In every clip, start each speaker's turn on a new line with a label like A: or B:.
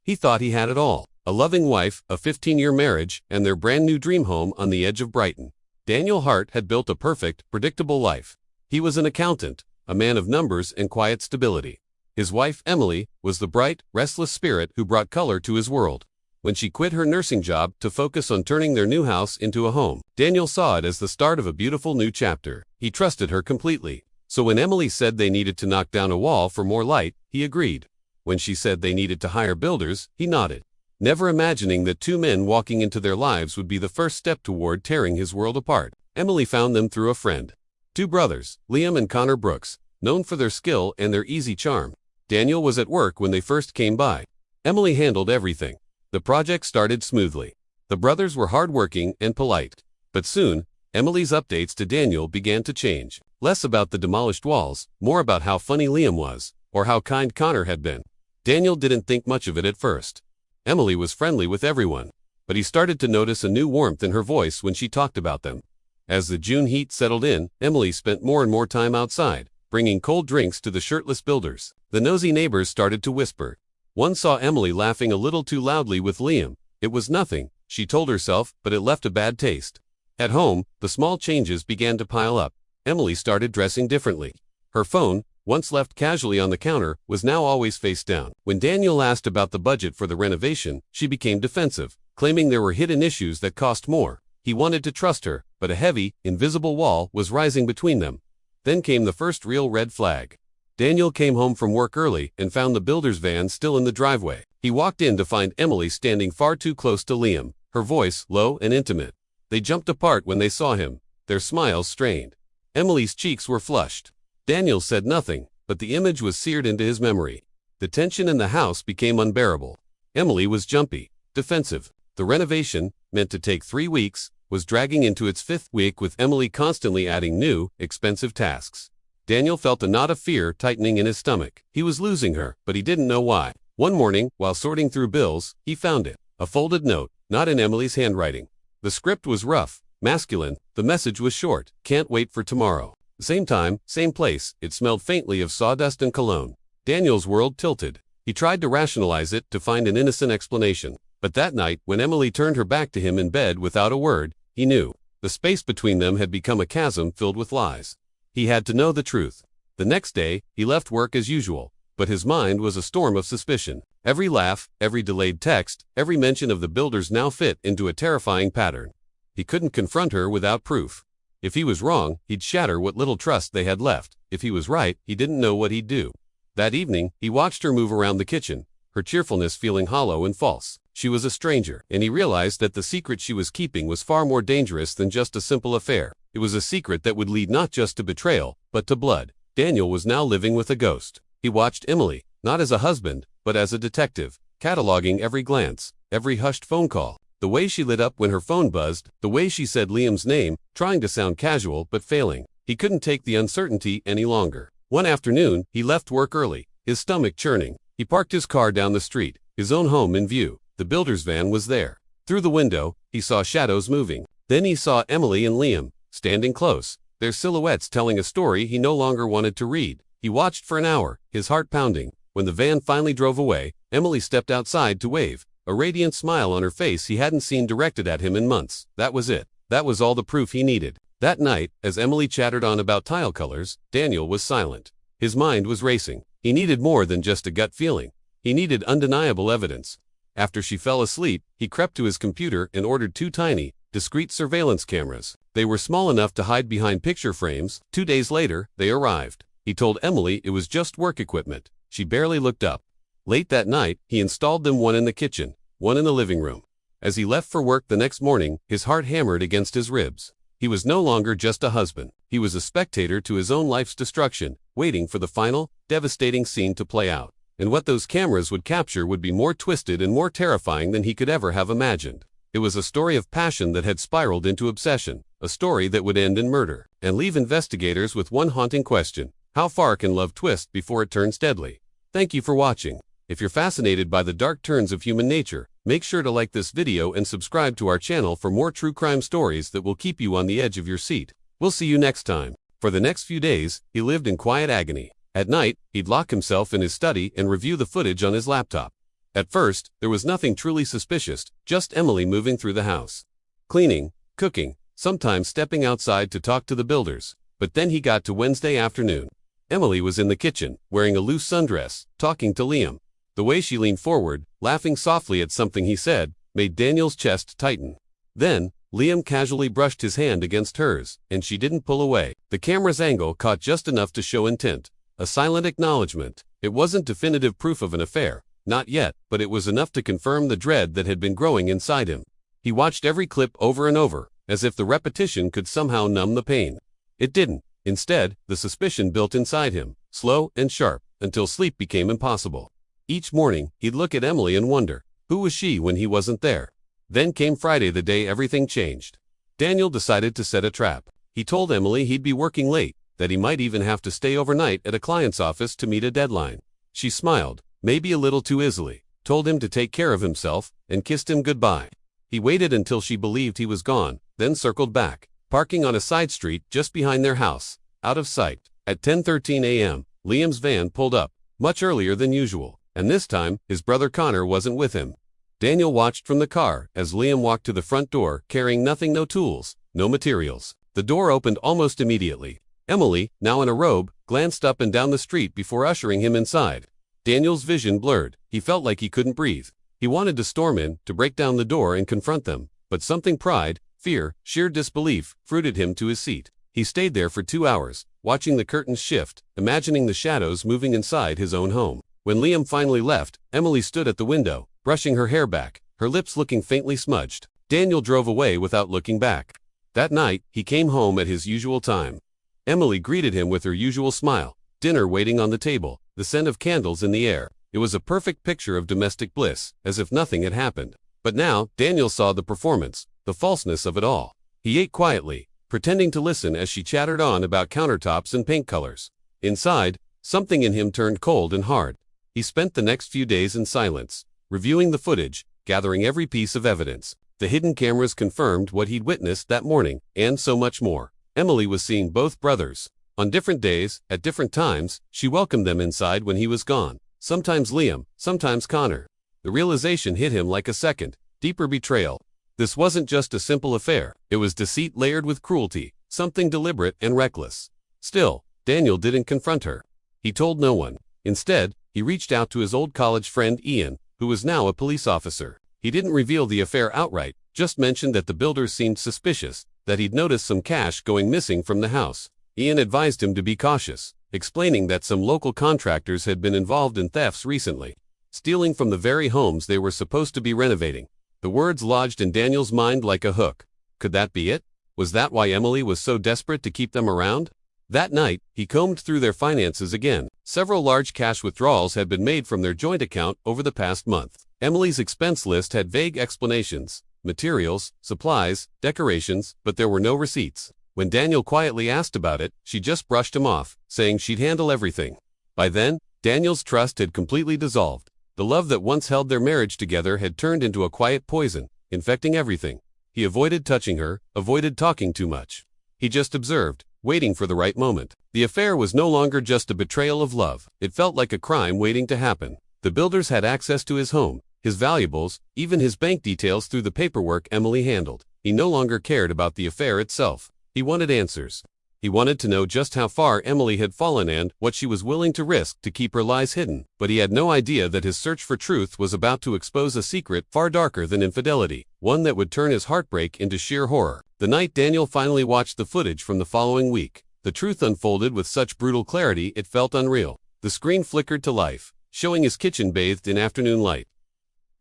A: He thought he had it all: a loving wife, a 15-year marriage, and their brand new dream home on the edge of Brighton. Daniel Hart had built a perfect, predictable life. He was an accountant, a man of numbers and quiet stability. His wife, Emily, was the bright, restless spirit who brought color to his world. When she quit her nursing job to focus on turning their new house into a home, Daniel saw it as the start of a beautiful new chapter. He trusted her completely. So when Emily said they needed to knock down a wall for more light, he agreed. When she said they needed to hire builders, he nodded, never imagining that two men walking into their lives would be the first step toward tearing his world apart. Emily found them through a friend. Two brothers, Liam and Connor Brooks, known for their skill and their easy charm. Daniel was at work when they first came by. Emily handled everything. The project started smoothly. The brothers were hardworking and polite. But soon, Emily's updates to Daniel began to change. Less about the demolished walls, more about how funny Liam was, or how kind Connor had been. Daniel didn't think much of it at first. Emily was friendly with everyone, but he started to notice a new warmth in her voice when she talked about them. As the June heat settled in, Emily spent more and more time outside, bringing cold drinks to the shirtless builders. The nosy neighbors started to whisper. One saw Emily laughing a little too loudly with Liam. It was nothing, she told herself, but it left a bad taste. At home, the small changes began to pile up. Emily started dressing differently. Her phone, once left casually on the counter, was now always face down. When Daniel asked about the budget for the renovation, she became defensive, claiming there were hidden issues that cost more. He wanted to trust her, but a heavy, invisible wall was rising between them. Then came the first real red flag. Daniel came home from work early and found the builder's van still in the driveway. He walked in to find Emily standing far too close to Liam, her voice low and intimate. They jumped apart when they saw him, their smiles strained. Emily's cheeks were flushed. Daniel said nothing, but the image was seared into his memory. The tension in the house became unbearable. Emily was jumpy, defensive. The renovation, meant to take 3 weeks, was dragging into its 5th week with Emily constantly adding new, expensive tasks. Daniel felt a knot of fear tightening in his stomach. He was losing her, but he didn't know why. One morning, while sorting through bills, he found it. A folded note, not in Emily's handwriting. The script was rough, masculine. The message was short. Can't wait for tomorrow. Same time, same place. It smelled faintly of sawdust and cologne. Daniel's world tilted. He tried to rationalize it, to find an innocent explanation. But that night, when Emily turned her back to him in bed without a word, he knew. The space between them had become a chasm filled with lies. He had to know the truth. The next day, he left work as usual, but his mind was a storm of suspicion. Every laugh, every delayed text, every mention of the builders now fit into a terrifying pattern. He couldn't confront her without proof. If he was wrong, he'd shatter what little trust they had left. If he was right, he didn't know what he'd do. That evening, he watched her move around the kitchen, her cheerfulness feeling hollow and false. She was a stranger, and he realized that the secret she was keeping was far more dangerous than just a simple affair. It was a secret that would lead not just to betrayal, but to blood. Daniel was now living with a ghost. He watched Emily, not as a husband, but as a detective, cataloging every glance, every hushed phone call, the way she lit up when her phone buzzed, the way she said Liam's name, trying to sound casual but failing. He couldn't take the uncertainty any longer. One afternoon, he left work early, his stomach churning. He parked his car down the street, his own home in view. The builder's van was there. Through the window, he saw shadows moving. Then he saw Emily and Liam, standing close, their silhouettes telling a story he no longer wanted to read. He watched for an hour, his heart pounding. When the van finally drove away, Emily stepped outside to wave, a radiant smile on her face he hadn't seen directed at him in months. That was it. That was all the proof he needed. That night, as Emily chattered on about tile colors, Daniel was silent. His mind was racing. He needed more than just a gut feeling. He needed undeniable evidence. After she fell asleep, he crept to his computer and ordered 2 tiny, discreet surveillance cameras. They were small enough to hide behind picture frames. 2 days later, they arrived. He told Emily it was just work equipment. She barely looked up. Late that night, he installed them, one in the kitchen, one in the living room. As he left for work the next morning, his heart hammered against his ribs. He was no longer just a husband. He was a spectator to his own life's destruction, waiting for the final, devastating scene to play out. And what those cameras would capture would be more twisted and more terrifying than he could ever have imagined. It was a story of passion that had spiraled into obsession, a story that would end in murder, and leave investigators with one haunting question: how far can love twist before it turns deadly? Thank you for watching. If you're fascinated by the dark turns of human nature, make sure to like this video and subscribe to our channel for more true crime stories that will keep you on the edge of your seat. We'll see you next time. For the next few days, he lived in quiet agony. At night, he'd lock himself in his study and review the footage on his laptop. At first, there was nothing truly suspicious, just Emily moving through the house. Cleaning, cooking, sometimes stepping outside to talk to the builders. But then he got to Wednesday afternoon. Emily was in the kitchen, wearing a loose sundress, talking to Liam. The way she leaned forward, laughing softly at something he said, made Daniel's chest tighten. Then, Liam casually brushed his hand against hers, and she didn't pull away. The camera's angle caught just enough to show intent. A silent acknowledgement. It wasn't definitive proof of an affair, not yet, but it was enough to confirm the dread that had been growing inside him. He watched every clip over and over, as if the repetition could somehow numb the pain. It didn't. Instead, the suspicion built inside him, slow and sharp, until sleep became impossible. Each morning, he'd look at Emily and wonder, who was she when he wasn't there? Then came Friday, the day everything changed. Daniel decided to set a trap. He told Emily he'd be working late, that he might even have to stay overnight at a client's office to meet a deadline. She smiled, maybe a little too easily, told him to take care of himself, and kissed him goodbye. He waited until she believed he was gone, then circled back, parking on a side street just behind their house, out of sight. At 10:13 a.m., Liam's van pulled up, much earlier than usual, and this time, his brother Connor wasn't with him. Daniel watched from the car as Liam walked to the front door, carrying nothing, no tools, no materials. The door opened almost immediately. Emily, now in a robe, glanced up and down the street before ushering him inside. Daniel's vision blurred. He felt like he couldn't breathe. He wanted to storm in, to break down the door and confront them, but something, pride, fear, sheer disbelief, fruited him to his seat. He stayed there for 2 hours, watching the curtains shift, imagining the shadows moving inside his own home. When Liam finally left, Emily stood at the window, brushing her hair back, her lips looking faintly smudged. Daniel drove away without looking back. That night, he came home at his usual time. Emily greeted him with her usual smile, dinner waiting on the table, the scent of candles in the air. It was a perfect picture of domestic bliss, as if nothing had happened. But now, Daniel saw the performance, the falseness of it all. He ate quietly, pretending to listen as she chattered on about countertops and paint colors. Inside, something in him turned cold and hard. He spent the next few days in silence, reviewing the footage, gathering every piece of evidence. The hidden cameras confirmed what he'd witnessed that morning, and so much more. Emily was seeing both brothers. On different days, at different times, she welcomed them inside when he was gone. Sometimes Liam, sometimes Connor. The realization hit him like a second, deeper betrayal. This wasn't just a simple affair. It was deceit layered with cruelty, something deliberate and reckless. Still, Daniel didn't confront her. He told no one. Instead, he reached out to his old college friend Ian, who was now a police officer. He didn't reveal the affair outright, just mentioned that the builders seemed suspicious, that he'd noticed some cash going missing from the house. Ian advised him to be cautious, explaining that some local contractors had been involved in thefts recently, stealing from the very homes they were supposed to be renovating. The words lodged in Daniel's mind like a hook. Could that be it? Was that why Emily was so desperate to keep them around? That night, he combed through their finances again. Several large cash withdrawals had been made from their joint account over the past month. Emily's expense list had vague explanations, materials, supplies, decorations, but there were no receipts. When Daniel quietly asked about it, she just brushed him off, saying she'd handle everything. By then, Daniel's trust had completely dissolved. The love that once held their marriage together had turned into a quiet poison, infecting everything. He avoided touching her, avoided talking too much. He just observed, waiting for the right moment. The affair was no longer just a betrayal of love. It felt like a crime waiting to happen. The builders had access to his home, his valuables, even his bank details through the paperwork Emily handled. He no longer cared about the affair itself. He wanted answers. He wanted to know just how far Emily had fallen and what she was willing to risk to keep her lies hidden. But he had no idea that his search for truth was about to expose a secret far darker than infidelity, one that would turn his heartbreak into sheer horror. The night Daniel finally watched the footage from the following week, the truth unfolded with such brutal clarity it felt unreal. The screen flickered to life, showing his kitchen bathed in afternoon light.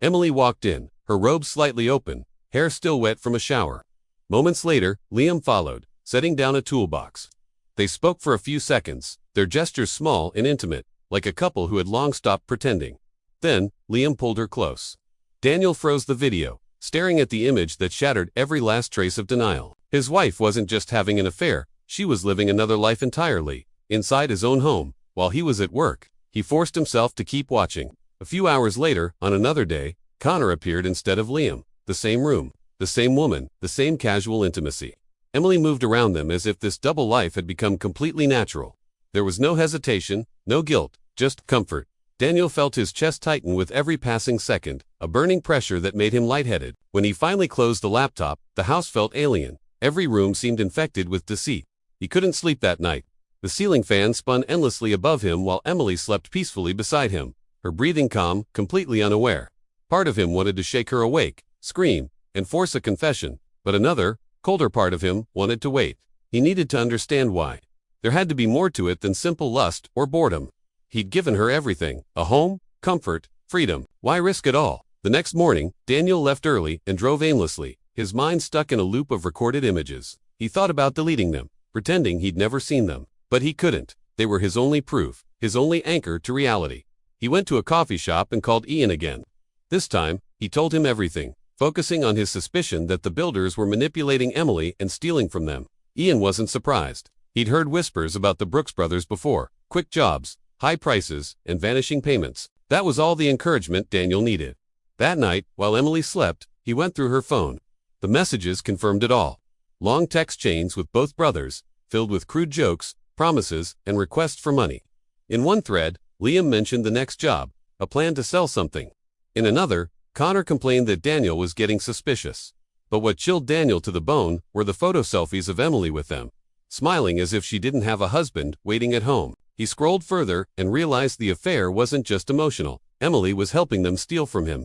A: Emily walked in, her robe slightly open, hair still wet from a shower. Moments later, Liam followed, setting down a toolbox. They spoke for a few seconds, their gestures small and intimate, like a couple who had long stopped pretending. Then, Liam pulled her close. Daniel froze the video, staring at the image that shattered every last trace of denial. His wife wasn't just having an affair, she was living another life entirely, inside his own home, while he was at work. He forced himself to keep watching. A few hours later, on another day, Connor appeared instead of Liam. The same room, the same woman, the same casual intimacy. Emily moved around them as if this double life had become completely natural. There was no hesitation, no guilt, just comfort. Daniel felt his chest tighten with every passing second, a burning pressure that made him lightheaded. When he finally closed the laptop, the house felt alien. Every room seemed infected with deceit. He couldn't sleep that night. The ceiling fan spun endlessly above him while Emily slept peacefully beside him, her breathing calm, completely unaware. Part of him wanted to shake her awake, scream, and force a confession, but another, colder part of him wanted to wait. He needed to understand why. There had to be more to it than simple lust or boredom. He'd given her everything, a home, comfort, freedom. Why risk it all? The next morning, Daniel left early and drove aimlessly, his mind stuck in a loop of recorded images. He thought about deleting them, pretending he'd never seen them. But he couldn't. They were his only proof, his only anchor to reality. He went to a coffee shop and called Ian again. This time, he told him everything, focusing on his suspicion that the builders were manipulating Emily and stealing from them. Ian wasn't surprised. He'd heard whispers about the Brooks brothers before: quick jobs, high prices, and vanishing payments. That was all the encouragement Daniel needed. That night, while Emily slept, he went through her phone. The messages confirmed it all. Long text chains with both brothers, filled with crude jokes, promises, and requests for money. In one thread, Liam mentioned the next job, a plan to sell something. In another, Connor complained that Daniel was getting suspicious. But what chilled Daniel to the bone were the photo selfies of Emily with them, smiling as if she didn't have a husband waiting at home. He scrolled further and realized the affair wasn't just emotional. Emily was helping them steal from him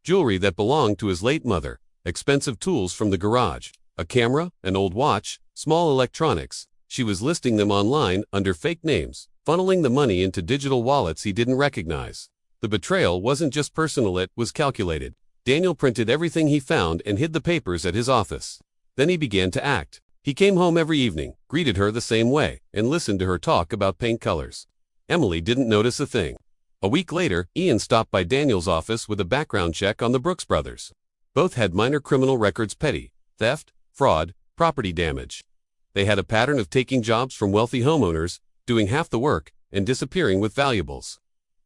A: jewelry that belonged to his late mother, expensive tools from the garage, a camera, an old watch, small electronics. She was listing them online under fake names, funneling the money into digital wallets he didn't recognize. The betrayal wasn't just personal, it was calculated. Daniel printed everything he found and hid the papers at his office. Then he began to act. He came home every evening, greeted her the same way, and listened to her talk about paint colors. Emily didn't notice a thing. A week later, Ian stopped by Daniel's office with a background check on the Brooks brothers. Both had minor criminal records: petty theft, fraud, property damage. They had a pattern of taking jobs from wealthy homeowners, doing half the work, and disappearing with valuables.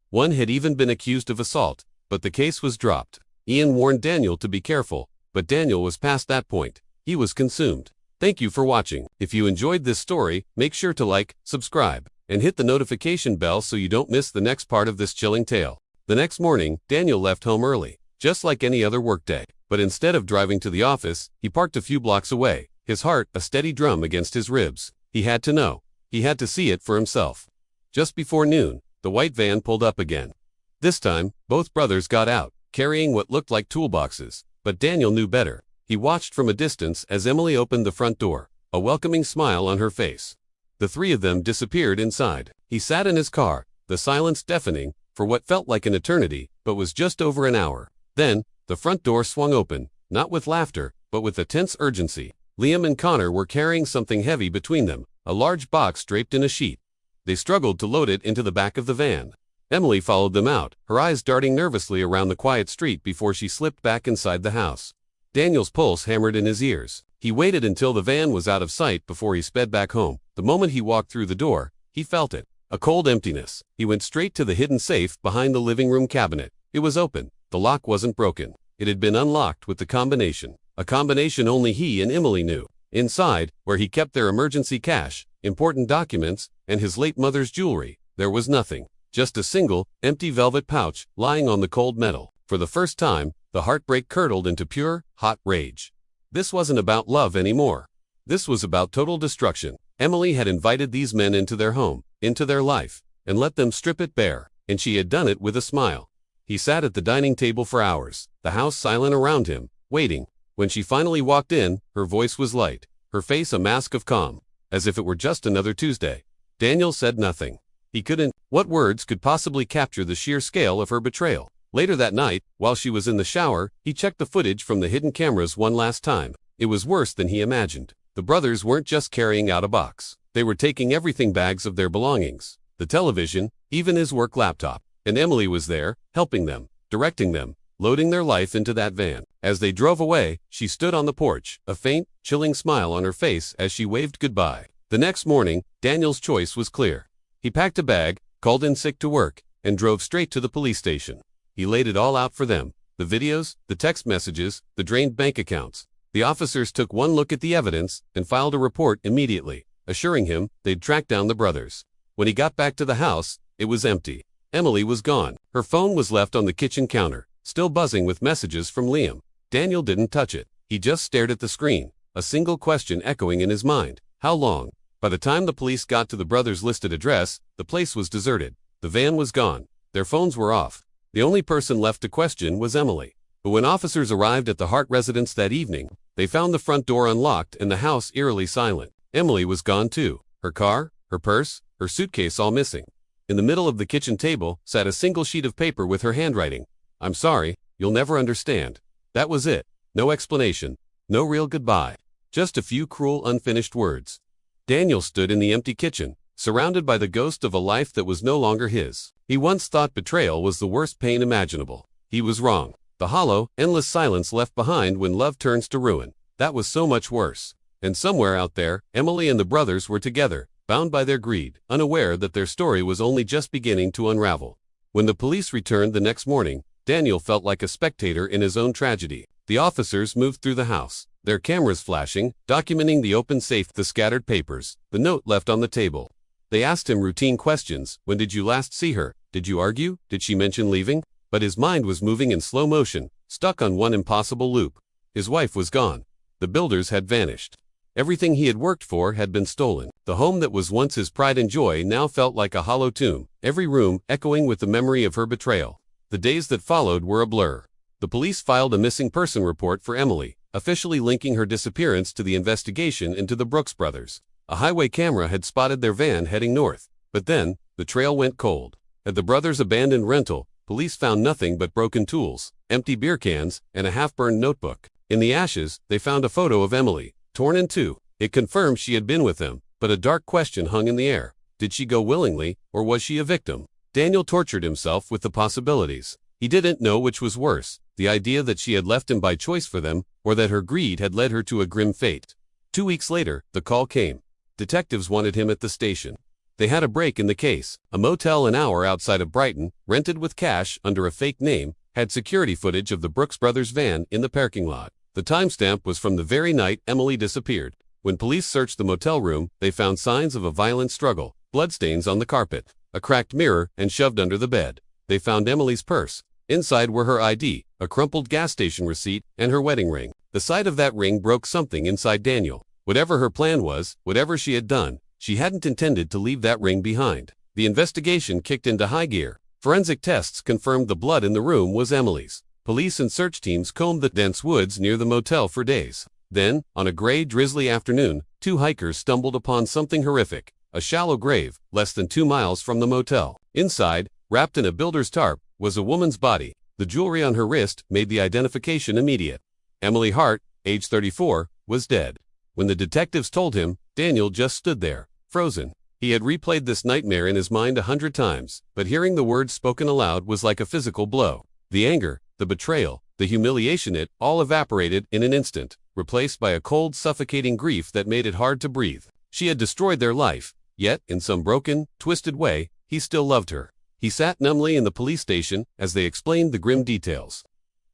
A: One had even been accused of assault, but the case was dropped. Ian warned Daniel to be careful, but Daniel was past that point. He was consumed. Thank you for watching. If you enjoyed this story, make sure to like, subscribe, and hit the notification bell so you don't miss the next part of this chilling tale. The next morning, Daniel left home early, just like any other workday. But instead of driving to the office, he parked a few blocks away, his heart a steady drum against his ribs. He had to know. He had to see it for himself. Just before noon, the white van pulled up again. This time, both brothers got out, carrying what looked like toolboxes. But Daniel knew better. He watched from a distance as Emily opened the front door, a welcoming smile on her face. The three of them disappeared inside. He sat in his car, the silence deafening, for what felt like an eternity, but was just over an hour. Then, the front door swung open, not with laughter, but with a tense urgency. Liam and Connor were carrying something heavy between them, a large box draped in a sheet. They struggled to load it into the back of the van. Emily followed them out, her eyes darting nervously around the quiet street before she slipped back inside the house. Daniel's pulse hammered in his ears. He waited until the van was out of sight before he sped back home. The moment he walked through the door, he felt it. A cold emptiness. He went straight to the hidden safe behind the living room cabinet. It was open. The lock wasn't broken. It had been unlocked with the combination. A combination only he and Emily knew. Inside, where he kept their emergency cash, important documents, and his late mother's jewelry, there was nothing. Just a single, empty velvet pouch lying on the cold metal. For the first time, the heartbreak curdled into pure, hot rage. This wasn't about love anymore. This was about total destruction. Emily had invited these men into their home, into their life, and let them strip it bare, and she had done it with a smile. He sat at the dining table for hours, the house silent around him, waiting. When she finally walked in, her voice was light, her face a mask of calm, as if it were just another Tuesday. Daniel said nothing. He couldn't. What words could possibly capture the sheer scale of her betrayal? Later that night, while she was in the shower, he checked the footage from the hidden cameras one last time. It was worse than he imagined. The brothers weren't just carrying out a box. They were taking everything, bags of their belongings, the television, even his work laptop. And Emily was there, helping them, directing them, loading their life into that van. As they drove away, she stood on the porch, a faint, chilling smile on her face as she waved goodbye. The next morning, Daniel's choice was clear. He packed a bag, called in sick to work, and drove straight to the police station. He laid it all out for them. The videos, the text messages, the drained bank accounts. The officers took one look at the evidence and filed a report immediately, assuring him they'd track down the brothers. When he got back to the house, it was empty. Emily was gone. Her phone was left on the kitchen counter, still buzzing with messages from Liam. Daniel didn't touch it. He just stared at the screen, a single question echoing in his mind. How long? By the time the police got to the brothers' listed address, the place was deserted. The van was gone. Their phones were off. The only person left to question was Emily. But when officers arrived at the Hart residence that evening, they found the front door unlocked and the house eerily silent. Emily was gone too. Her car, her purse, her suitcase all missing. In the middle of the kitchen table sat a single sheet of paper with her handwriting. "I'm sorry, you'll never understand." That was it. No explanation. No real goodbye. Just a few cruel unfinished words. Daniel stood in the empty kitchen, surrounded by the ghost of a life that was no longer his. He once thought betrayal was the worst pain imaginable. He was wrong. The hollow, endless silence left behind when love turns to ruin. That was so much worse. And somewhere out there, Emily and the brothers were together, bound by their greed, unaware that their story was only just beginning to unravel. When the police returned the next morning, Daniel felt like a spectator in his own tragedy. The officers moved through the house, their cameras flashing, documenting the open safe, the scattered papers, the note left on the table. They asked him routine questions. When did you last see her? Did you argue? Did she mention leaving? But his mind was moving in slow motion, stuck on one impossible loop. His wife was gone. The builders had vanished. Everything he had worked for had been stolen. The home that was once his pride and joy now felt like a hollow tomb, every room echoing with the memory of her betrayal. The days that followed were a blur. The police filed a missing person report for Emily, officially linking her disappearance to the investigation into the Brooks brothers. A highway camera had spotted their van heading north, but then, the trail went cold. At the brothers' abandoned rental, police found nothing but broken tools, empty beer cans, and a half-burned notebook. In the ashes, they found a photo of Emily, torn in two. It confirmed she had been with them, but a dark question hung in the air. Did she go willingly, or was she a victim? Daniel tortured himself with the possibilities. He didn't know which was worse, the idea that she had left him by choice for them, or that her greed had led her to a grim fate. 2 weeks later, the call came. Detectives wanted him at the station. They had a break in the case. A motel an hour outside of Brighton, rented with cash under a fake name, had security footage of the Brooks brothers' van in the parking lot. The timestamp was from the very night Emily disappeared. When police searched the motel room, they found signs of a violent struggle, bloodstains on the carpet, a cracked mirror, and shoved under the bed. They found Emily's purse. Inside were her ID, a crumpled gas station receipt, and her wedding ring. The sight of that ring broke something inside Daniel. Whatever her plan was, whatever she had done, she hadn't intended to leave that ring behind. The investigation kicked into high gear. Forensic tests confirmed the blood in the room was Emily's. Police and search teams combed the dense woods near the motel for days. Then, on a gray, drizzly afternoon, 2 hikers stumbled upon something horrific. A shallow grave, less than 2 miles from the motel. Inside, wrapped in a builder's tarp, was a woman's body. The jewelry on her wrist made the identification immediate. Emily Hart, age 34, was dead. When the detectives told him, Daniel just stood there, frozen. He had replayed this nightmare in his mind 100 times, but hearing the words spoken aloud was like a physical blow. The anger, the betrayal, the humiliation, it all evaporated in an instant, replaced by a cold, suffocating grief that made it hard to breathe. She had destroyed their life, yet, in some broken, twisted way, he still loved her. He sat numbly in the police station as they explained the grim details.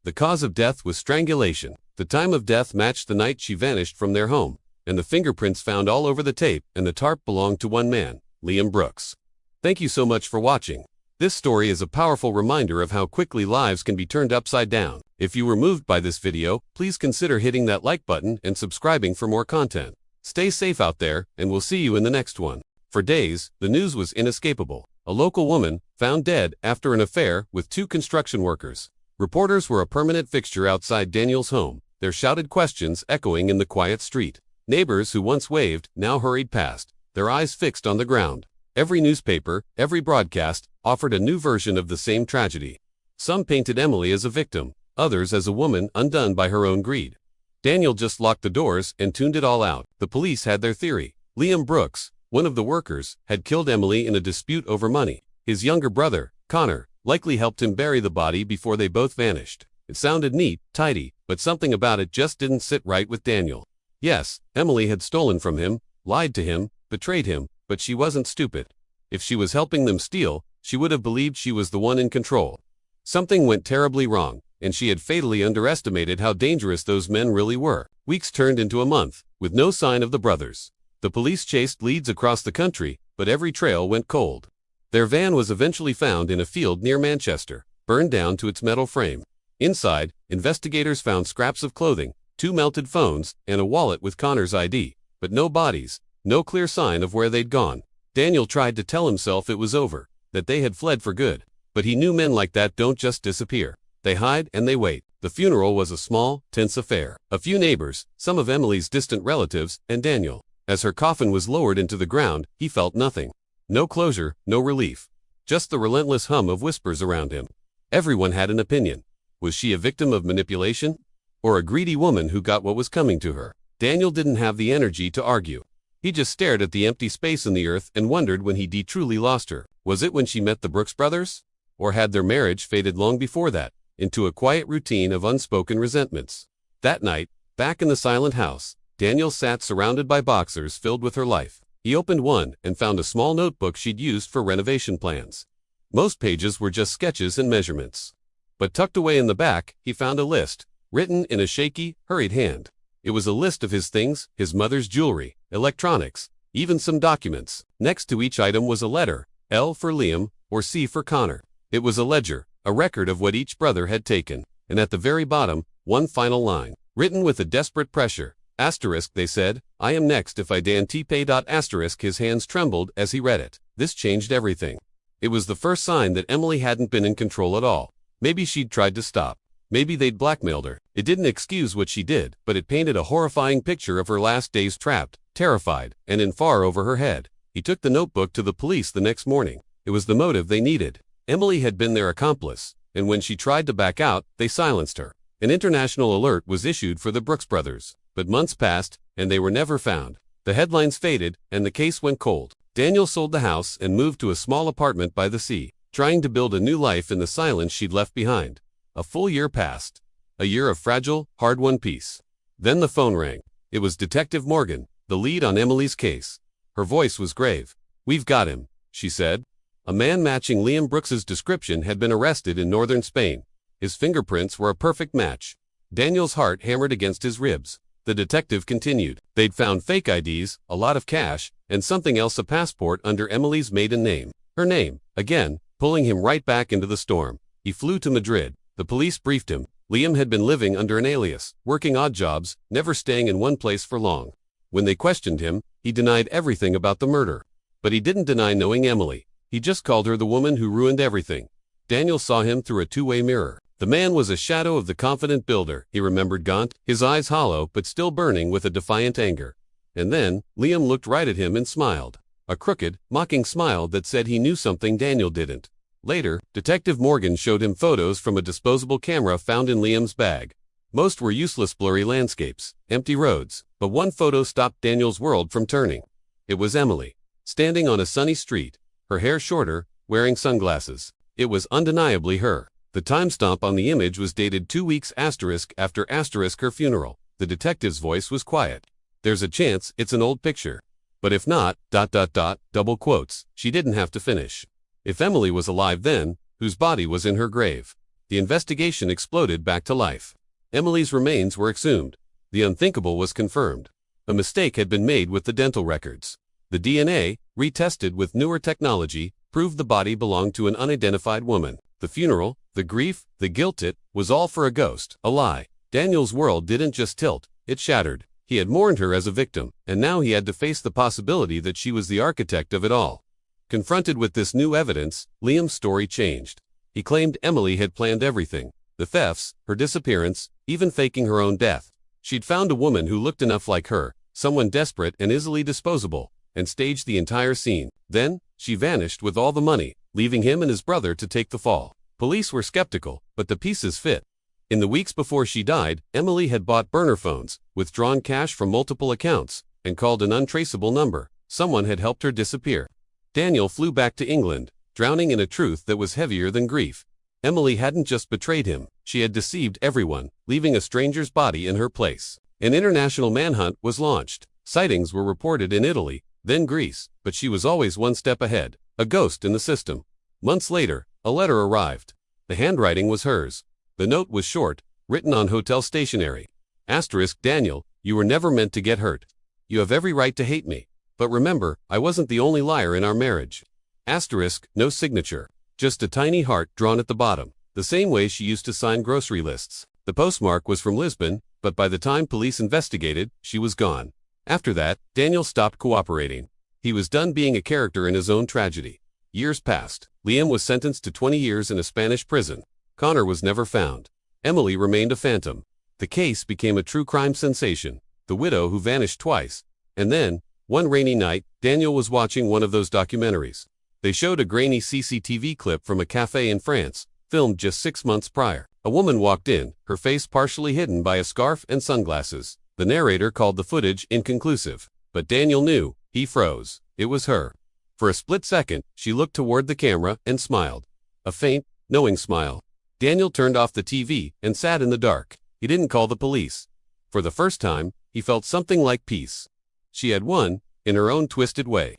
A: The cause of death was strangulation. The time of death matched the night she vanished from their home, and the fingerprints found all over the tape and the tarp belonged to one man, Liam Brooks. Thank you so much for watching. This story is a powerful reminder of how quickly lives can be turned upside down. If you were moved by this video, please consider hitting that like button and subscribing for more content. Stay safe out there, and we'll see you in the next one. For days, the news was inescapable. A local woman, found dead after an affair with 2 construction workers. Reporters were a permanent fixture outside Daniel's home, their shouted questions echoing in the quiet street. Neighbors who once waved now hurried past, their eyes fixed on the ground. Every newspaper, every broadcast, offered a new version of the same tragedy. Some painted Emily as a victim, others as a woman undone by her own greed. Daniel just locked the doors and tuned it all out. The police had their theory. Liam Brooks, one of the workers, had killed Emily in a dispute over money. His younger brother, Connor, likely helped him bury the body before they both vanished. It sounded neat, tidy, but something about it just didn't sit right with Daniel. Yes, Emily had stolen from him, lied to him, betrayed him, but she wasn't stupid. If she was helping them steal, she would have believed she was the one in control. Something went terribly wrong, and she had fatally underestimated how dangerous those men really were. Weeks turned into a month, with no sign of the brothers. The police chased leads across the country, but every trail went cold. Their van was eventually found in a field near Manchester, burned down to its metal frame. Inside, investigators found scraps of clothing, 2 melted phones, and a wallet with Connor's ID, but no bodies, no clear sign of where they'd gone. Daniel tried to tell himself it was over, that they had fled for good, but he knew men like that don't just disappear. They hide and they wait. The funeral was a small, tense affair. A few neighbors, some of Emily's distant relatives, and Daniel. As her coffin was lowered into the ground, he felt nothing. No closure, no relief. Just the relentless hum of whispers around him. Everyone had an opinion. Was she a victim of manipulation? Or a greedy woman who got what was coming to her? Daniel didn't have the energy to argue. He just stared at the empty space in the earth and wondered when he'd truly lost her. Was it when she met the Brooks brothers? Or had their marriage faded long before that, into a quiet routine of unspoken resentments? That night, back in the silent house, Daniel sat surrounded by boxers filled with her life. He opened one and found a small notebook she'd used for renovation plans. Most pages were just sketches and measurements. But tucked away in the back, he found a list, written in a shaky, hurried hand. It was a list of his things, his mother's jewelry, electronics, even some documents. Next to each item was a letter, L for Liam, or C for Connor. It was a ledger, a record of what each brother had taken, and at the very bottom, one final line, written with a desperate pressure. Asterisk, they said, I am next if I dan TP. Asterisk, his hands trembled as he read it. This changed everything. It was the first sign that Emily hadn't been in control at all. Maybe she'd tried to stop. Maybe they'd blackmailed her. It didn't excuse what she did, but it painted a horrifying picture of her last days trapped, terrified, and in far over her head. He took the notebook to the police the next morning. It was the motive they needed. Emily had been their accomplice, and when she tried to back out, they silenced her. An international alert was issued for the Brooks brothers, but months passed, and they were never found. The headlines faded, and the case went cold. Daniel sold the house and moved to a small apartment by the sea, trying to build a new life in the silence she'd left behind. A full year passed. A year of fragile, hard-won peace. Then the phone rang. It was Detective Morgan, the lead on Emily's case. Her voice was grave. We've got him, she said. A man matching Liam Brooks's description had been arrested in northern Spain. His fingerprints were a perfect match. Daniel's heart hammered against his ribs. The detective continued. They'd found fake IDs, a lot of cash, and something else, a passport under Emily's maiden name. Her name, again, pulling him right back into the storm. He flew to Madrid. The police briefed him. Liam had been living under an alias, working odd jobs, never staying in one place for long. When they questioned him, he denied everything about the murder. But he didn't deny knowing Emily. He just called her the woman who ruined everything. Daniel saw him through a two-way mirror. The man was a shadow of the confident builder, he remembered, gaunt, his eyes hollow but still burning with a defiant anger. And then, Liam looked right at him and smiled. A crooked, mocking smile that said he knew something Daniel didn't. Later, Detective Morgan showed him photos from a disposable camera found in Liam's bag. Most were useless, blurry landscapes, empty roads, but one photo stopped Daniel's world from turning. It was Emily, standing on a sunny street, her hair shorter, wearing sunglasses. It was undeniably her. The timestamp on the image was dated 2 weeks after her funeral. The detective's voice was quiet. There's a chance it's an old picture. But if not, double quotes, she didn't have to finish. If Emily was alive then, whose body was in her grave? The investigation exploded back to life. Emily's remains were exhumed. The unthinkable was confirmed. A mistake had been made with the dental records. The DNA, retested with newer technology, proved the body belonged to an unidentified woman. The funeral, the grief, the guilt, it was all for a ghost, a lie. Daniel's world didn't just tilt, it shattered. He had mourned her as a victim, and now he had to face the possibility that she was the architect of it all. Confronted with this new evidence, Liam's story changed. He claimed Emily had planned everything. The thefts, her disappearance, even faking her own death. She'd found a woman who looked enough like her, someone desperate and easily disposable, and staged the entire scene. Then, she vanished with all the money, leaving him and his brother to take the fall. Police were skeptical, but the pieces fit. In the weeks before she died, Emily had bought burner phones, withdrawn cash from multiple accounts, and called an untraceable number. Someone had helped her disappear. Daniel flew back to England, drowning in a truth that was heavier than grief. Emily hadn't just betrayed him, she had deceived everyone, leaving a stranger's body in her place. An international manhunt was launched. Sightings were reported in Italy, then Greece, but she was always one step ahead, a ghost in the system. Months later, a letter arrived. The handwriting was hers. The note was short, written on hotel stationery. Asterisk, Daniel, you were never meant to get hurt. You have every right to hate me. But remember, I wasn't the only liar in our marriage. Asterisk, no signature. Just a tiny heart drawn at the bottom, the same way she used to sign grocery lists. The postmark was from Lisbon, but by the time police investigated, she was gone. After that, Daniel stopped cooperating. He was done being a character in his own tragedy. Years passed. Liam was sentenced to 20 years in a Spanish prison. Connor was never found. Emily remained a phantom. The case became a true crime sensation, the widow who vanished twice. And then, one rainy night, Daniel was watching one of those documentaries. They showed a grainy CCTV clip from a cafe in France, filmed just 6 months prior. A woman walked in, her face partially hidden by a scarf and sunglasses. The narrator called the footage inconclusive. But Daniel knew. He froze. It was her. For a split second, she looked toward the camera and smiled. A faint, knowing smile. Daniel turned off the TV and sat in the dark. He didn't call the police. For the first time, he felt something like peace. She had won, in her own twisted way.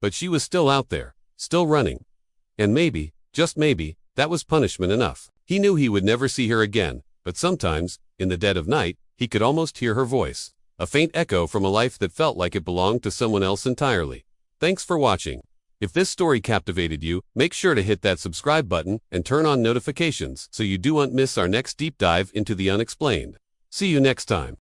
A: But she was still out there, still running. And maybe, just maybe, that was punishment enough. He knew he would never see her again, but sometimes, in the dead of night, he could almost hear her voice. A faint echo from a life that felt like it belonged to someone else entirely. Thanks for watching. If this story captivated you, make sure to hit that subscribe button and turn on notifications so you don't miss our next deep dive into the unexplained. See you next time.